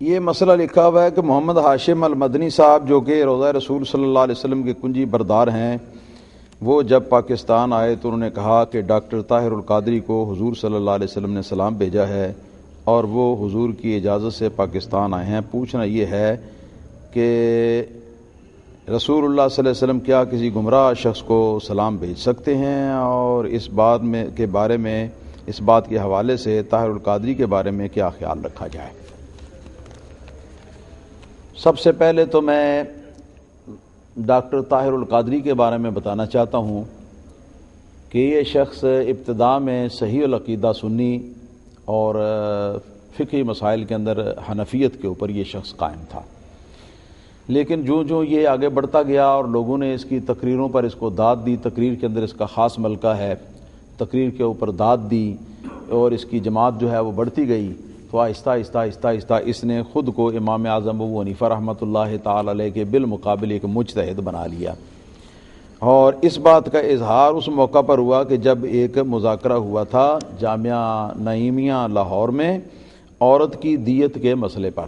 یہ مسئلہ لکھا ہوا ہے کہ محمد ہاشم المدنی صاحب جو کہ روضہ رسول صلی اللہ علیہ وسلم کے کنجی بردار ہیں، وہ جب پاکستان آئے تو انہوں نے کہا کہ ڈاکٹر طاہر القادری کو حضور صلی اللہ علیہ وسلم نے سلام بھیجا ہے اور وہ حضور کی اجازت سے پاکستان آئے ہیں۔ پوچھنا یہ ہے کہ رسول اللہ صلی اللہ علیہ وسلم کیا کسی گمراہ شخص کو سلام بھیج سکتے ہیں، اور اس بات کے حوالے سے طاہر القادری کے بارے میں کیا خیال رکھا جائے؟ سب سے پہلے تو میں ڈاکٹر طاہر القادری کے بارے میں بتانا چاہتا ہوں کہ یہ شخص ابتداء میں صحیح العقیدہ سنی اور فقہی مسائل کے اندر حنفیت کے اوپر یہ شخص قائم تھا، لیکن جو یہ آگے بڑھتا گیا اور لوگوں نے اس کی تقریروں پر اس کو داد دی، تقریر کے اندر اس کا خاص ملکہ ہے، تقریر کے اوپر داد دی اور اس کی جماعت جو ہے وہ بڑھتی گئی، تو آہستہ آہستہ اس نے خود کو امام اعظم ابو حنیفہ رحمۃ اللہ تعالی علیہ کے بالمقابل ایک مجتہد بنا لیا۔ اور اس بات کا اظہار اس موقع پر ہوا کہ جب ایک مذاکرہ ہوا تھا جامعہ نعیمیہ لاہور میں عورت کی دیت کے مسئلے پر،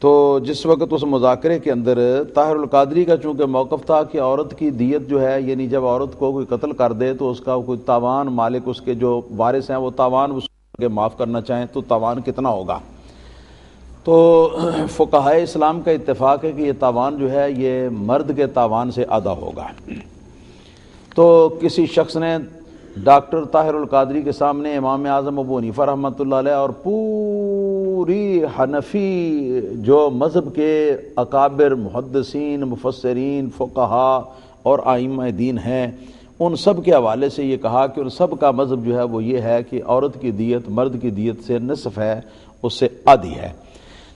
تو جس وقت اس مذاکرے کے اندر طاہر القادری کا چونکہ موقف تھا کہ عورت کی دیت جو ہے، یعنی جب عورت کو کوئی قتل کر دے تو اس کا کوئی تاوان مالک اس کے جو وارث ہیں وہ تاوان اس کے معاف کرنا چاہیں تو تاوان کتنا ہوگا، تو فقہائے اسلام کا اتفاق ہے کہ یہ تاوان جو ہے یہ مرد کے تاوان سے آدھا ہوگا۔ تو کسی شخص نے ڈاکٹر طاہر القادری کے سامنے امام اعظم ابو حنیفہ رحمۃ اللہ علیہ اور پوری حنفی جو مذہب کے اکابر محدثین، مفسرین، فقہا اور ائمہ دین ہیں، ان سب کے حوالے سے یہ کہا کہ ان سب کا مذہب جو ہے وہ یہ ہے کہ عورت کی دیت مرد کی دیت سے نصف ہے، اس سے آدھی ہے۔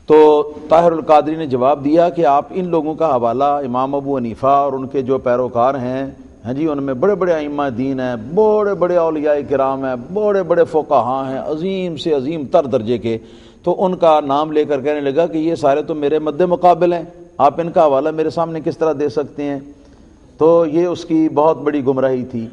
تو طاہر القادری نے جواب دیا کہ آپ ان لوگوں کا حوالہ امام ابو حنیفہ اور ان کے جو پیروکار ہیں، ہاں جی، ان میں بڑے بڑے ائمہ دین ہیں، بڑے بڑے اولیاء کرام ہیں، بڑے بڑے فقہاء ہیں، عظیم سے عظیم تر درجے کے، تو ان کا نام لے کر کہنے لگا کہ یہ سارے تو میرے مد مقابل ہیں، آپ ان کا حوالہ میرے سامنے کس طرح دے سکتے ہیں؟ تو یہ اس کی بہت بڑی گمراہی تھی،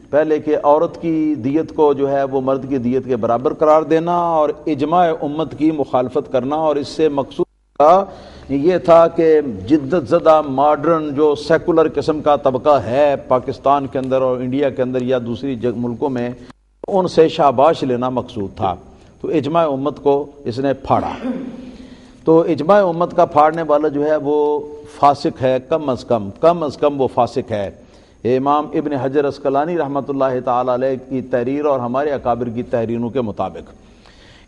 پہلے کہ عورت کی دیت کو جو ہے وہ مرد کی دیت کے برابر قرار دینا اور اجماع امت کی مخالفت کرنا، اور اس سے مقصود کا یہ تھا کہ جدت زدہ ماڈرن جو سیکولر قسم کا طبقہ ہے پاکستان کے اندر اور انڈیا کے اندر یا دوسری ملکوں میں، ان سے شاباش لینا مقصود تھا۔ تو اجماع امت کو اس نے پھاڑا، تو اجماع امت کا پھاڑنے والا جو ہے وہ فاسق ہے، کم از کم وہ فاسق ہے۔ امام ابن حجر عسقلانی رحمۃ اللہ تعالی علیہ کی تحریر اور ہمارے اکابر کی تحریروں کے مطابق،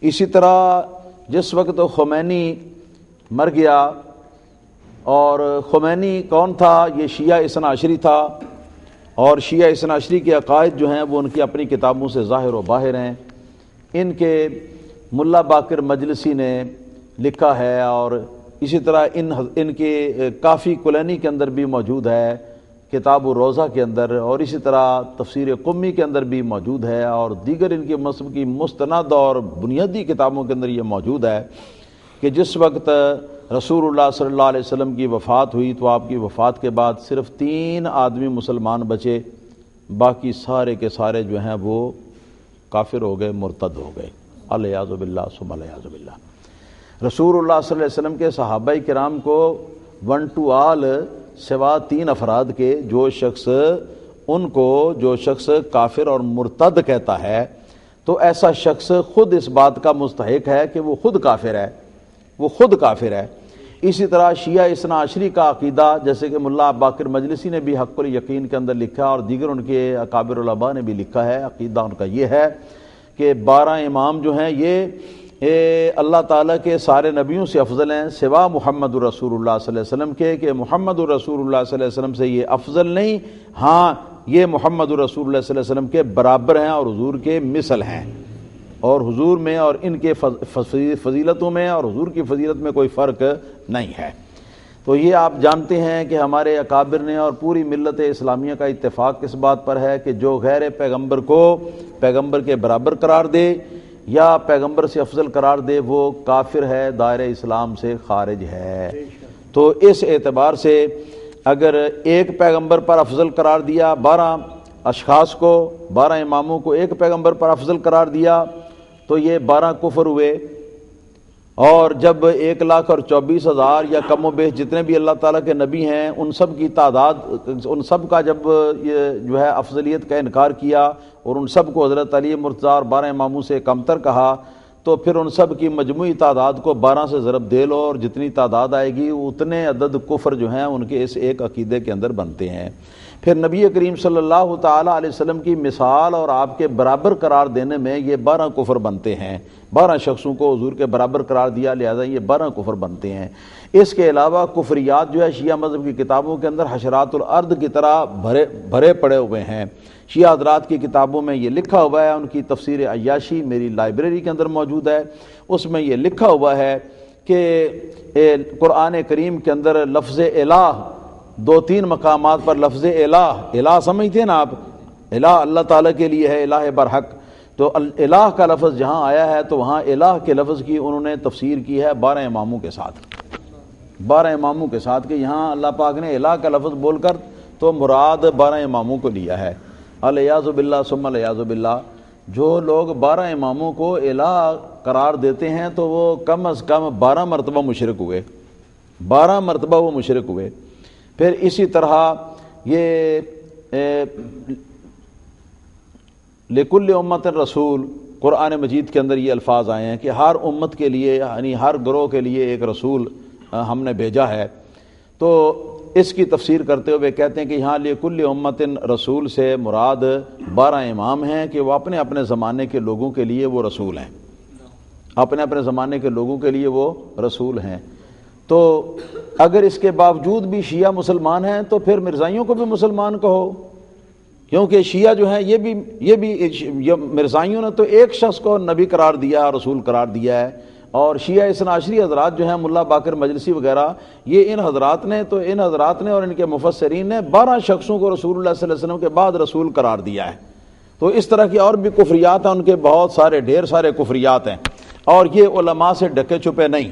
اسی طرح جس وقت خمینی مر گیا، اور خمینی کون تھا؟ یہ شیعہ اثنا عشری تھا، اور شیعہ اثنا عشری کے عقائد جو ہیں وہ ان کی اپنی کتابوں سے ظاہر و باہر ہیں۔ ان کے ملا باقر مجلسی نے لکھا ہے، اور اسی طرح ان کے کافی کلینی کے اندر بھی موجود ہے، کتاب الروضہ کے اندر، اور اسی طرح تفسیر قمی کے اندر بھی موجود ہے، اور دیگر ان کے مذہب کی مستند اور بنیادی کتابوں کے اندر یہ موجود ہے کہ جس وقت رسول اللہ صلی اللہ علیہ وسلم کی وفات ہوئی تو آپ کی وفات کے بعد صرف 3 آدمی مسلمان بچے، باقی سارے کے سارے جو ہیں وہ کافر ہو گئے، مرتد ہو گئے، الیاذ باللہ ثم الیاذ باللہ۔ رسول اللہ صلی اللہ علیہ وسلم کے صحابہ کرام کو ون ٹو آل سوا 3 افراد کے جو شخص کافر اور مرتد کہتا ہے، تو ایسا شخص خود اس بات کا مستحق ہے کہ وہ خود کافر ہے۔ اسی طرح شیعہ اثنا عشری کا عقیدہ، جیسے کہ ملا باقر مجلسی نے بھی حق الیقین کے اندر لکھا اور دیگر ان کے اکابر علماء نے بھی لکھا ہے، عقیدہ ان کا یہ ہے کہ 12 امام جو ہیں یہ اللہ تعالیٰ کے سارے نبیوں سے افضل ہیں سوا محمد الرسول اللہ صلی اللہ علیہ وسلم کے، کہ محمد الرسول اللہ صلی اللہ علیہ وسلم سے یہ افضل نہیں، ہاں یہ محمد الرسول اللہ صلی اللہ علیہ وسلم کے برابر ہیں اور حضور کے مثل ہیں، اور حضور میں اور ان کے فضیلتوں میں اور حضور کی فضیلت میں کوئی فرق نہیں ہے۔ تو یہ آپ جانتے ہیں کہ ہمارے اکابر نے اور پوری ملت اسلامیہ کا اتفاق اس بات پر ہے کہ جو غیر پیغمبر کو پیغمبر کے برابر قرار دے یا پیغمبر سے افضل قرار دے وہ کافر ہے، دائرہ اسلام سے خارج ہے۔ تو اس اعتبار سے اگر ایک پیغمبر پر افضل قرار دیا، 12 اشخاص کو، 12 اماموں کو ایک پیغمبر پر افضل قرار دیا، تو یہ 12 کفر ہوئے، اور جب 1,24,000 یا کم و بیش جتنے بھی اللہ تعالیٰ کے نبی ہیں ان سب کی تعداد، ان سب کا جب یہ جو ہے افضلیت کا انکار کیا اور ان سب کو حضرت علی مرتضیٰ اور 12 اماموں سے کمتر کہا، تو پھر ان سب کی مجموعی تعداد کو 12 سے ضرب دے لو، اور جتنی تعداد آئے گی اتنے عدد کفر جو ہیں ان کے اس ایک عقیدے کے اندر بنتے ہیں۔ پھر نبی کریم صلی اللہ تعالیٰ علیہ وسلم کی مثال اور آپ کے برابر قرار دینے میں یہ 12 کفر بنتے ہیں، 12 شخصوں کو حضور کے برابر قرار دیا، لہذا یہ 12 کفر بنتے ہیں۔ اس کے علاوہ کفریات جو ہے شیعہ مذہب کی کتابوں کے اندر حشرات الارض کی طرح بھرے پڑے ہوئے ہیں۔ شیعہ حضرات کی کتابوں میں یہ لکھا ہوا ہے، ان کی تفسیر عیاشی میری لائبریری کے اندر موجود ہے، اس میں یہ لکھا ہوا ہے کہ قرآن کریم کے اندر لفظ الہ 2-3 مقامات پر لفظ الہ سمجھتے ہیں نا آپ، الہ اللہ تعالیٰ کے لیے ہے، الہ برحق، تو الہ کا لفظ جہاں آیا ہے تو وہاں الہ کے لفظ کی انہوں نے تفسیر کی ہے 12 اماموں کے ساتھ، 12 اماموں کے ساتھ، کہ یہاں اللہ پاک نے الہ کا لفظ بول کر تو مراد 12 اماموں کو لیا ہے۔ الیاذ باللہ ثم الیاذ باللہ، جو لوگ 12 اماموں کو الہ قرار دیتے ہیں تو وہ کم از کم 12 مرتبہ مشرک ہوئے، 12 مرتبہ وہ مشرک ہوئے۔ پھر اسی طرح یہ لکل امت رسول، قرآن مجید کے اندر یہ الفاظ آئے ہیں کہ ہر امت کے لیے، یعنی ہر گروہ کے لیے ایک رسول ہم نے بھیجا ہے۔ تو اس کی تفسیر کرتے ہوئے کہتے ہیں کہ یہاں لکل امت رسول سے مراد 12 امام ہیں کہ وہ اپنے اپنے زمانے کے لوگوں کے لیے وہ رسول ہیں، اپنے اپنے زمانے کے لوگوں کے لیے وہ رسول ہیں۔ تو اگر اس کے باوجود بھی شیعہ مسلمان ہیں تو پھر مرزائیوں کو بھی مسلمان کہو، کیونکہ شیعہ جو ہیں یہ بھی مرزائیوں نے تو ایک شخص کو نبی قرار دیا، رسول قرار دیا ہے، اور شیعہ اثنا عشری حضرات جو ہیں ملا باقر مجلسی وغیرہ، یہ ان حضرات نے اور ان کے مفسرین نے 12 شخصوں کو رسول اللہ صلی اللہ علیہ وسلم کے بعد رسول قرار دیا ہے۔ تو اس طرح کی اور بھی کفریات ہیں، ان کے بہت سارے ڈھیر سارے کفریات ہیں، اور یہ علماء سے ڈھکے چھپے نہیں،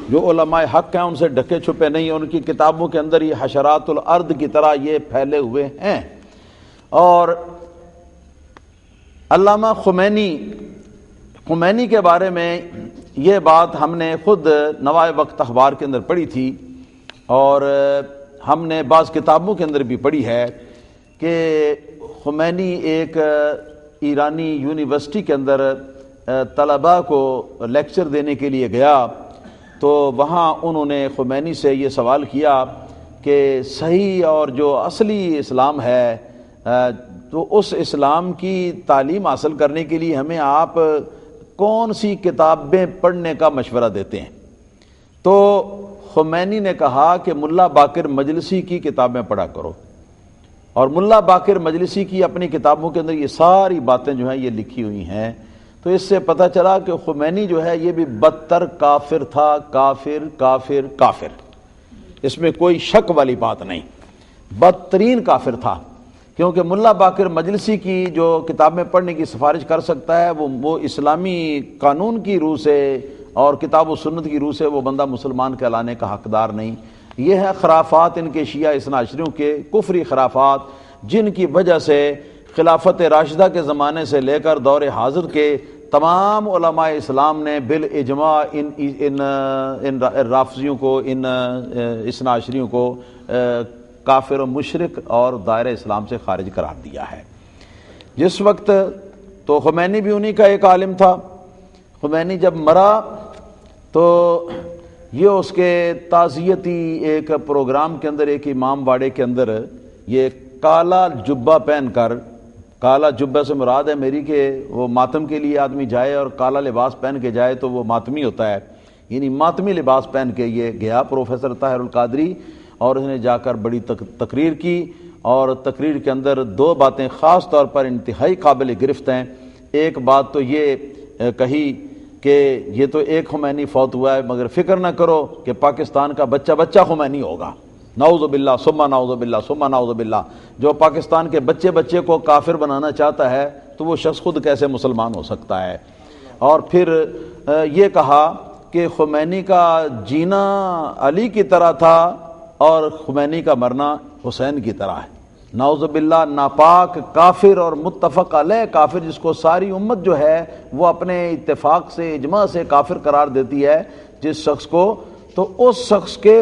جو علماء حق ہیں ان سے ڈھکے چھپے نہیں، ان کی کتابوں کے اندر یہ حشرات الارض کی طرح یہ پھیلے ہوئے ہیں۔ اور علامہ خمینی کے بارے میں یہ بات ہم نے خود نوائے وقت اخبار کے اندر پڑھی تھی، اور ہم نے بعض کتابوں کے اندر بھی پڑھی ہے کہ خمینی ایک ایرانی یونیورسٹی کے اندر طلباء کو لیکچر دینے کے لیے گیا، تو وہاں انہوں نے خمینی سے یہ سوال کیا کہ صحیح اور جو اصلی اسلام ہے تو اس اسلام کی تعلیم حاصل کرنے کے لیے ہمیں آپ کون سی کتابیں پڑھنے کا مشورہ دیتے ہیں؟ تو خمینی نے کہا کہ ملا باقر مجلسی کی کتابیں پڑھا کرو، اور ملا باقر مجلسی کی اپنی کتابوں کے اندر یہ ساری باتیں جو ہیں یہ لکھی ہوئی ہیں۔ تو اس سے پتہ چلا کہ خمینی جو ہے یہ بھی بدتر کافر تھا، کافر، اس میں کوئی شک والی بات نہیں، بدترین کافر تھا، کیونکہ ملا باقر مجلسی کی جو کتابیں پڑھنے کی سفارش کر سکتا ہے وہ اسلامی قانون کی روح سے اور کتاب و سنت کی روح سے وہ بندہ مسلمان کہلانے کا حقدار نہیں۔ یہ ہے خرافات ان کے شیعہ اثنا عشریوں کے، کفری خرافات، جن کی وجہ سے خلافت راشدہ کے زمانے سے لے کر دور حاضر کے تمام علماء اسلام نے بالاجماع ان رافضیوں کو، ان اثنا عشریوں کو کافر و مشرک اور دائرہ اسلام سے خارج قرار دیا ہے۔ جس وقت تو خمینی بھی انہی کا ایک عالم تھا، خمینی جب مرا تو یہ اس کے تعزیتی ایک پروگرام کے اندر، ایک امام باڑے کے اندر، یہ کالا جبہ پہن کر، کالا جبہ سے مراد ہے میری کہ وہ ماتم کے لیے آدمی جائے اور کالا لباس پہن کے جائے تو وہ ماتمی ہوتا ہے، یعنی ماتمی لباس پہن کے یہ گیا پروفیسر طاہر القادری، اور اس نے جا کر بڑی تقریر کی، اور تقریر کے اندر 2 باتیں خاص طور پر انتہائی قابل گرفت ہیں۔ ایک بات تو یہ کہی کہ یہ تو ایک خمینی فوت ہوا ہے، مگر فکر نہ کرو کہ پاکستان کا بچہ خمینی ہوگا، نعوذ باللہ ثم نعوذ باللہ ثم نعوذ باللہ۔ جو پاکستان کے بچے کو کافر بنانا چاہتا ہے تو وہ شخص خود کیسے مسلمان ہو سکتا ہے؟ اور پھر یہ کہا کہ خمینی کا جینا علی کی طرح تھا اور خمینی کا مرنا حسین کی طرح ہے، نعوذ باللہ، ناپاک کافر اور متفق علیہ کافر، جس کو ساری امت جو ہے وہ اپنے اتفاق سے، اجماع سے کافر قرار دیتی ہے، جس شخص کو، تو اس شخص کے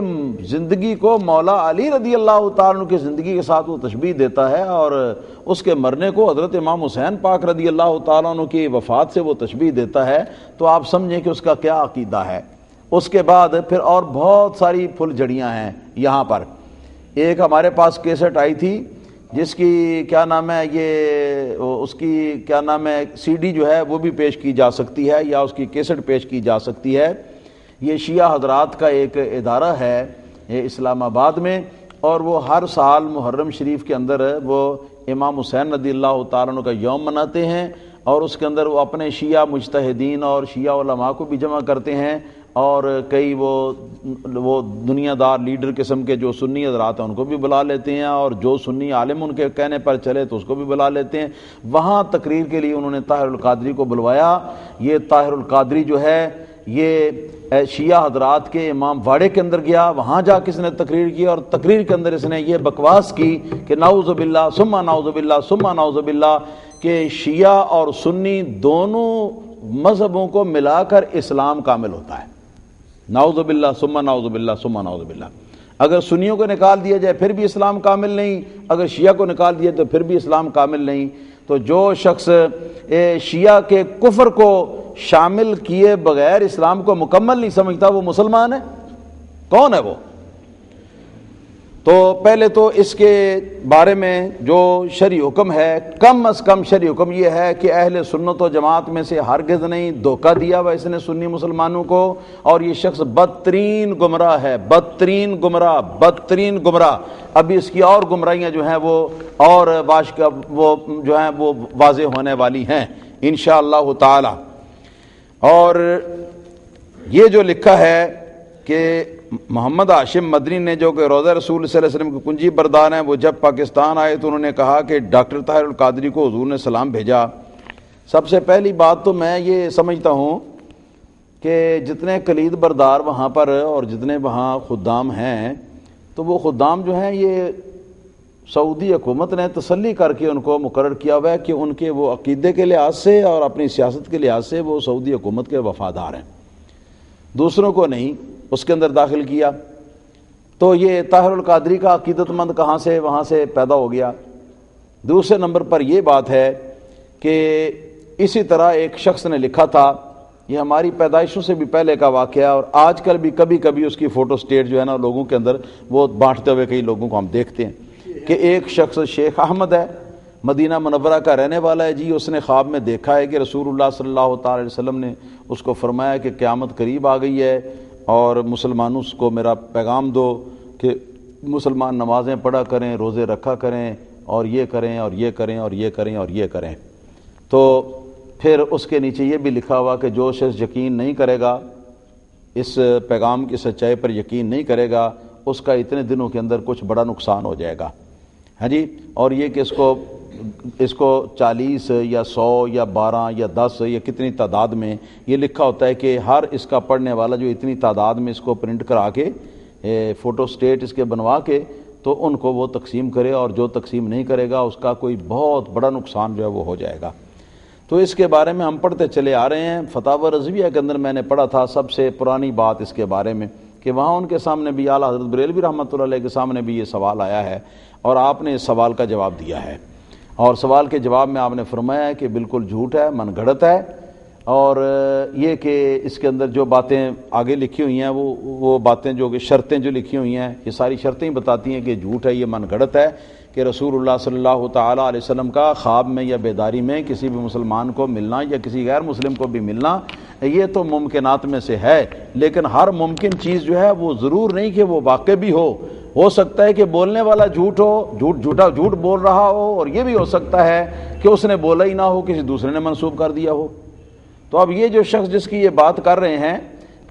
زندگی کو مولا علی رضی اللہ تعالیٰ عنہ کی زندگی کے ساتھ وہ تشبیہ دیتا ہے، اور اس کے مرنے کو حضرت امام حسین پاک رضی اللہ تعالیٰ عنہ کی وفات سے وہ تشبیہ دیتا ہے، تو آپ سمجھیں کہ اس کا کیا عقیدہ ہے۔ اس کے بعد پھر اور بہت ساری پھل جڑیاں ہیں یہاں پر۔ ایک ہمارے پاس کیسٹ آئی تھی جس کی کیا نام ہے، یہ اس کی کیا نام ہے، سی ڈی جو ہے وہ بھی پیش کی جا سکتی ہے، یا اس کی کیسٹ پیش کی جا سکتی ہے۔ یہ شیعہ حضرات کا ایک ادارہ ہے یہ اسلام آباد میں، اور وہ ہر سال محرم شریف کے اندر وہ امام حسین رضی اللہ تعالیٰ عنہ کا یوم مناتے ہیں، اور اس کے اندر وہ اپنے شیعہ مجتہدین اور شیعہ علماء کو بھی جمع کرتے ہیں، اور کئی وہ دنیا دار لیڈر قسم کے جو سنی حضرات ہیں ان کو بھی بلا لیتے ہیں، اور جو سنی عالم ان کے کہنے پر چلے تو اس کو بھی بلا لیتے ہیں۔ وہاں تقریر کے لیے انہوں نے طاہر القادری کو بلوایا۔ یہ طاہر القادری جو ہے یہ شیعہ حضرات کے امام واڑے کے اندر گیا، وہاں جا کے اس نے تقریر کی، اور تقریر کے اندر اس نے یہ بکواس کی کہ نعوذ باللہ ثم نعوذ باللہ ثم نعوذ باللہ، کہ شیعہ اور سنی دونوں مذہبوں کو ملا کر اسلام کامل ہوتا ہے۔ نعوذ باللہ ثم نعوذ باللہ ثم نعوذ باللہ۔ اگر سنیوں کو نکال دیا جائے پھر بھی اسلام کامل نہیں، اگر شیعہ کو نکال دیا تو پھر بھی اسلام کامل نہیں۔ تو جو شخص شیعہ کے کفر کو شامل کیے بغیر اسلام کو مکمل نہیں سمجھتا وہ مسلمان ہے؟ کون ہے وہ؟ تو پہلے تو اس کے بارے میں جو شرعی حکم ہے، کم از کم شرعی حکم یہ ہے کہ اہل سنت و جماعت میں سے ہرگز نہیں دھوکہ دیا ہوا اس نے سنی مسلمانوں کو، اور یہ شخص بدترین گمراہ ہے، بدترین گمراہ۔ ابھی اس کی اور گمراہیاں جو ہیں وہ اور وہ جو ہیں وہ واضح ہونے والی ہیں انشاءاللہ تعالی۔ اور یہ جو لکھا ہے کہ محمد ہاشم مدنی نے، جو کہ روضہ رسول صلی اللہ علیہ وسلم کے کنجی بردار ہیں، وہ جب پاکستان آئے تو انہوں نے کہا کہ ڈاکٹر طاہر القادری کو حضور نے سلام بھیجا۔ سب سے پہلی بات تو میں یہ سمجھتا ہوں کہ جتنے کلید بردار وہاں پر اور جتنے وہاں خدام ہیں، تو وہ خدام جو ہیں یہ سعودی حکومت نے تسلی کر کے ان کو مقرر کیا ہوا ہے کہ ان کے وہ عقیدے کے لحاظ سے اور اپنی سیاست کے لحاظ سے وہ سعودی حکومت کے وفادار ہیں، دوسروں کو نہیں اس کے اندر داخل کیا۔ تو یہ طاہر القادری کا عقیدت مند کہاں سے وہاں سے پیدا ہو گیا۔ دوسرے نمبر پر یہ بات ہے کہ اسی طرح ایک شخص نے لکھا تھا، یہ ہماری پیدائشوں سے بھی پہلے کا واقعہ، اور آج کل بھی کبھی کبھی اس کی فوٹو سٹیٹ جو ہے نا لوگوں کے اندر وہ بانٹتے ہوئے کئی لوگوں کو ہم دیکھتے ہیں، کہ ایک شخص شیخ احمد ہے، مدینہ منورہ کا رہنے والا ہے جی، اس نے خواب میں دیکھا ہے کہ رسول اللہ صلی اللہ تعالی علیہ وسلم نے اس کو فرمایا کہ قیامت قریب آ گئی ہے، اور مسلمانوں کو میرا پیغام دو کہ مسلمان نمازیں پڑھا کریں، روزے رکھا کریں، اور یہ کریں اور یہ کریں اور یہ کریں اور یہ کریں۔ تو پھر اس کے نیچے یہ بھی لکھا ہوا کہ جو شخص یقین نہیں کرے گا، اس پیغام کی سچائی پر یقین نہیں کرے گا، اس کا اتنے دنوں کے اندر کچھ بڑا نقصان ہو جائے گا۔ ہاں جی، اور یہ کہ اس کو 40 یا 100 یا 12 یا 10 یا کتنی تعداد میں یہ لکھا ہوتا ہے کہ ہر اس کا پڑھنے والا جو اتنی تعداد میں اس کو پرنٹ کرا کے فوٹو سٹیٹ اس کے بنوا کے تو ان کو وہ تقسیم کرے، اور جو تقسیم نہیں کرے گا اس کا کوئی بہت بڑا نقصان جو ہے وہ ہو جائے گا۔ تو اس کے بارے میں ہم پڑھتے چلے آ رہے ہیں۔ فتاوی رضویہ کے اندر میں نے پڑھا تھا سب سے پرانی بات اس کے بارے میں، کہ وہاں ان کے سامنے بھی اعلیٰ حضرت بریلوی رحمۃ اللہ علیہ کے سامنے بھی یہ سوال آیا ہے، اور آپ نے اس سوال کا جواب دیا ہے، اور سوال کے جواب میں آپ نے فرمایا ہے کہ بالکل جھوٹ ہے، من گھڑت ہے، اور یہ کہ اس کے اندر جو باتیں آگے لکھی ہوئی ہیں وہ باتیں جو کہ شرطیں جو لکھی ہوئی ہیں یہ ساری شرطیں ہی بتاتی ہیں کہ جھوٹ ہے، یہ من گھڑت ہے کہ رسول اللہ صلی اللہ تعالیٰ علیہ وسلم کا خواب میں یا بیداری میں کسی بھی مسلمان کو ملنا یا کسی غیر مسلم کو بھی ملنا یہ تو ممکنات میں سے ہے، لیکن ہر ممکن چیز جو ہے وہ ضرور نہیں کہ وہ واقع بھی ہو سکتا ہے کہ بولنے والا جھوٹ بول رہا ہو، اور یہ بھی ہو سکتا ہے کہ اس نے بولا ہی نہ ہو، کسی دوسرے نے منسوب کر دیا ہو۔ تو اب یہ جو شخص جس کی یہ بات کر رہے ہیں،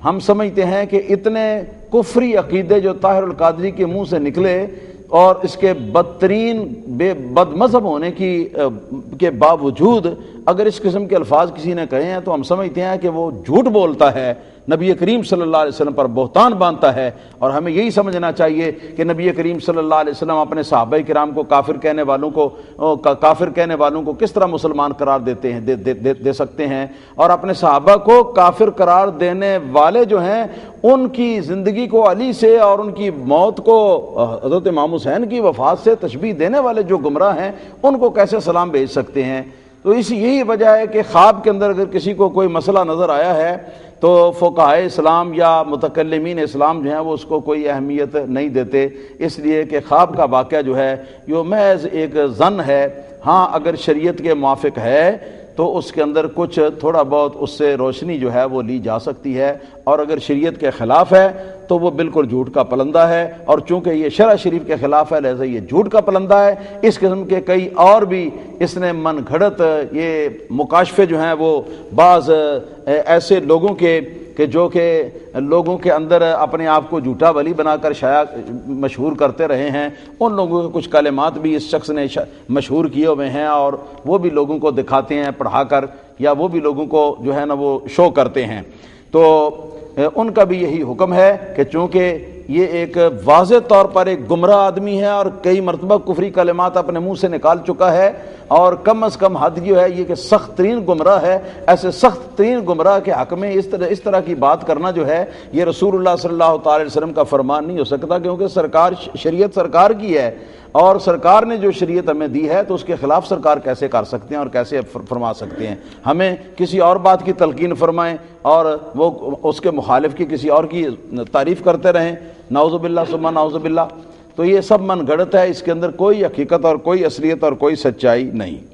ہم سمجھتے ہیں کہ اتنے کفری عقیدے جو طاہر القادری کے منہ سے نکلے، اور اس کے بدترین بد مذہب ہونے کے باوجود اگر اس قسم کے الفاظ کسی نے کہے ہیں تو ہم سمجھتے ہیں کہ وہ جھوٹ بولتا ہے، نبی کریم صلی اللہ علیہ وسلم پر بہتان باندھتا ہے، اور ہمیں یہی سمجھنا چاہیے کہ نبی کریم صلی اللہ علیہ وسلم اپنے صحابہ کرام کو کافر کہنے والوں کو کس طرح مسلمان قرار دیتے ہیں دے سکتے ہیں، اور اپنے صحابہ کو کافر قرار دینے والے جو ہیں ان کی زندگی کو علی سے اور ان کی موت کو حضرت امام حسین کی وفات سے تشبیہ دینے والے جو گمراہ ہیں ان کو کیسے سلام بھیج سکتے ہیں؟ تو یہی وجہ ہے کہ خواب کے اندر اگر کسی کو کوئی مسئلہ نظر آیا ہے تو فقہائے اسلام یا متکلمین اسلام جو ہیں وہ اس کو کوئی اہمیت نہیں دیتے، اس لیے کہ خواب کا واقعہ جو ہے یہ محض ایک ظن ہے۔ ہاں اگر شریعت کے موافق ہے تو اس کے اندر کچھ تھوڑا بہت اس سے روشنی جو ہے وہ لی جا سکتی ہے، اور اگر شریعت کے خلاف ہے تو وہ بالکل جھوٹ کا پلندہ ہے، اور چونکہ یہ شرع شریف کے خلاف ہے لہذا یہ جھوٹ کا پلندہ ہے۔ اس قسم کے کئی اور بھی اس نے من گھڑت یہ مکاشفے جو ہیں وہ بعض ایسے لوگوں کے جو کہ لوگوں کے اندر اپنے آپ کو جھوٹا ولی بنا کر شائع مشہور کرتے رہے ہیں، ان لوگوں کے کچھ کلمات بھی اس شخص نے مشہور کیے ہوئے ہیں، اور وہ بھی لوگوں کو دکھاتے ہیں پڑھا کر، یا وہ بھی لوگوں کو جو ہے نا وہ شو کرتے ہیں۔ تو ان کا بھی یہی حکم ہے کہ چونکہ یہ ایک واضح طور پر ایک گمراہ آدمی ہے اور کئی مرتبہ کفری کلمات اپنے منہ سے نکال چکا ہے، اور کم از کم حد یہ ہے یہ کہ سخت ترین گمراہ ہے، ایسے سخت ترین گمراہ کے حق میں اس طرح کی بات کرنا جو ہے یہ رسول اللہ صلی اللہ تعالی علیہ وسلم کا فرمان نہیں ہو سکتا، کیونکہ شریعت سرکار کی ہے، اور سرکار نے جو شریعت ہمیں دی ہے تو اس کے خلاف سرکار کیسے کر سکتے ہیں اور کیسے فرما سکتے ہیں؟ ہمیں کسی اور بات کی تلقین فرمائیں اور وہ اس کے مخالف کی کسی اور کی تعریف کرتے رہیں، نعوذ باللہ ثم نعوذ باللہ۔ تو یہ سب من گھڑت ہے، اس کے اندر کوئی حقیقت اور کوئی اصلیت اور کوئی سچائی نہیں۔